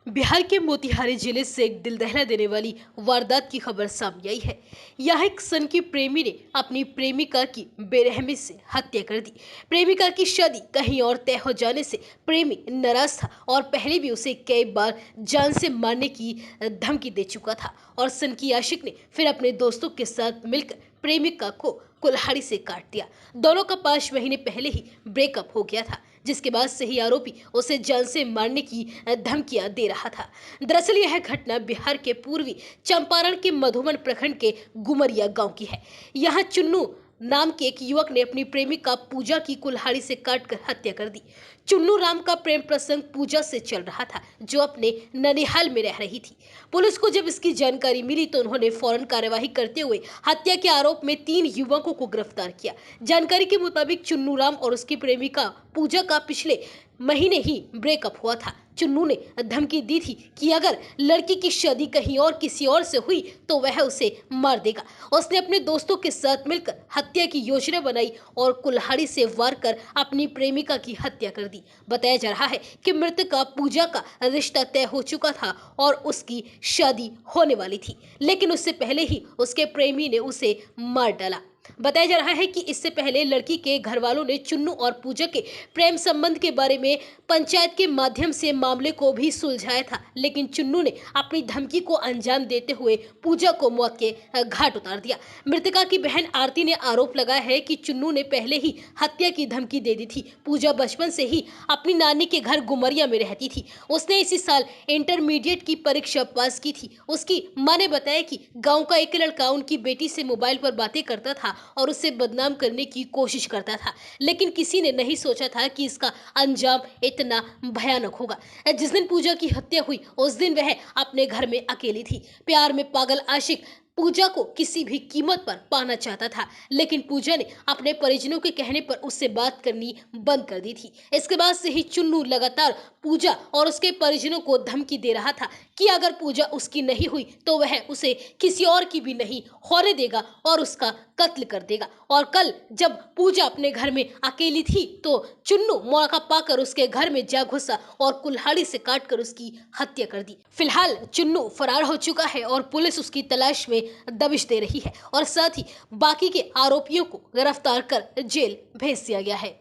बिहार के मोतिहारी जिले से एक दिल दहला देने वाली वारदात की खबर सामने आई है। यहाँ एक सन की प्रेमी ने अपनी प्रेमिका की बेरहमी से हत्या कर दी। प्रेमिका की शादी कहीं और तय हो जाने से प्रेमी नाराज था और पहले भी उसे कई बार जान से मारने की धमकी दे चुका था और सन की आशिक ने फिर अपने दोस्तों के साथ मिलकर प्रेमिका को कुल्हाड़ी से काट दिया। दोनों का 5 महीने पहले ही ब्रेकअप हो गया था, जिसके बाद से ही आरोपी उसे जान से मारने की धमकियां दे रहा था। दरअसल यह घटना बिहार के पूर्वी चंपारण के मधुबन प्रखंड के गुमरिया गांव की है। यहाँ चुन्नू नाम के एक युवक ने अपनी प्रेमिका पूजा की कुल्हाड़ी से काटकर हत्या कर दी। चुन्नू राम का प्रेम प्रसंग पूजा से चल रहा था, जो अपने ननिहाल में रह रही थी। पुलिस को जब इसकी जानकारी मिली तो उन्होंने फौरन कार्यवाही करते हुए हत्या के आरोप में 3 युवकों को गिरफ्तार किया। जानकारी के मुताबिक चुन्नू राम और उसकी प्रेमिका पूजा का पिछले महीने ही ब्रेकअप हुआ था। चुन्नू ने धमकी दी थी कि अगर लड़की की शादी कहीं और किसी और से हुई तो वह उसे मार देगा। उसने अपने दोस्तों के साथ मिलकर हत्या की योजना बनाई और कुल्हाड़ी से वार कर अपनी प्रेमिका की हत्या कर दी। बताया जा रहा है कि मृतका पूजा का रिश्ता तय हो चुका था और उसकी शादी होने वाली थी, लेकिन उससे पहले ही उसके प्रेमी ने उसे मार डाला। बताया जा रहा है कि इससे पहले लड़की के घर वालों ने चुन्नू और पूजा के प्रेम संबंध के बारे में पंचायत के माध्यम से मामले को भी सुलझाया था, लेकिन चुन्नू ने अपनी धमकी को अंजाम देते हुए पूजा को मौत के घाट उतार दिया। मृतका की बहन आरती ने आरोप लगाया है कि चुन्नू ने पहले ही हत्या की धमकी दे दी थी। पूजा बचपन से ही अपनी नानी के घर गुमरिया में रहती थी। उसने इसी साल इंटरमीडिएट की परीक्षा पास की थी। उसकी मां ने बताया कि गाँव का एक लड़का उनकी बेटी से मोबाइल पर बातें करता था और उसे बदनाम करने की कोशिश करता था, लेकिन किसी ने नहीं सोचा था कि इसका अंजाम इतना भयानक होगा। जिस दिन पूजा की हत्या हुई उस दिन वह अपने घर में अकेली थी। प्यार में पागल आशिक पूजा को किसी भी कीमत पर पाना चाहता था, लेकिन पूजा ने अपने परिजनों के कहने पर उससे बात करनी बंद कर दी थी। इसके बाद से ही चुन्नू लगातार पूजा और उसके परिजनों को धमकी दे रहा था कि अगर पूजा उसकी नहीं हुई तो वह उसे किसी और की भी नहीं होने देगा और उसका कत्ल कर देगा। और कल जब पूजा अपने घर में अकेली थी तो चुन्नू मौका पाकर उसके घर में जा घुसा और कुल्हाड़ी से काटकर उसकी हत्या कर दी। फिलहाल चुन्नू फरार हो चुका है और पुलिस उसकी तलाश में दबिश दे रही है और साथ ही बाकी के आरोपियों को गिरफ्तार कर जेल भेज दिया गया है।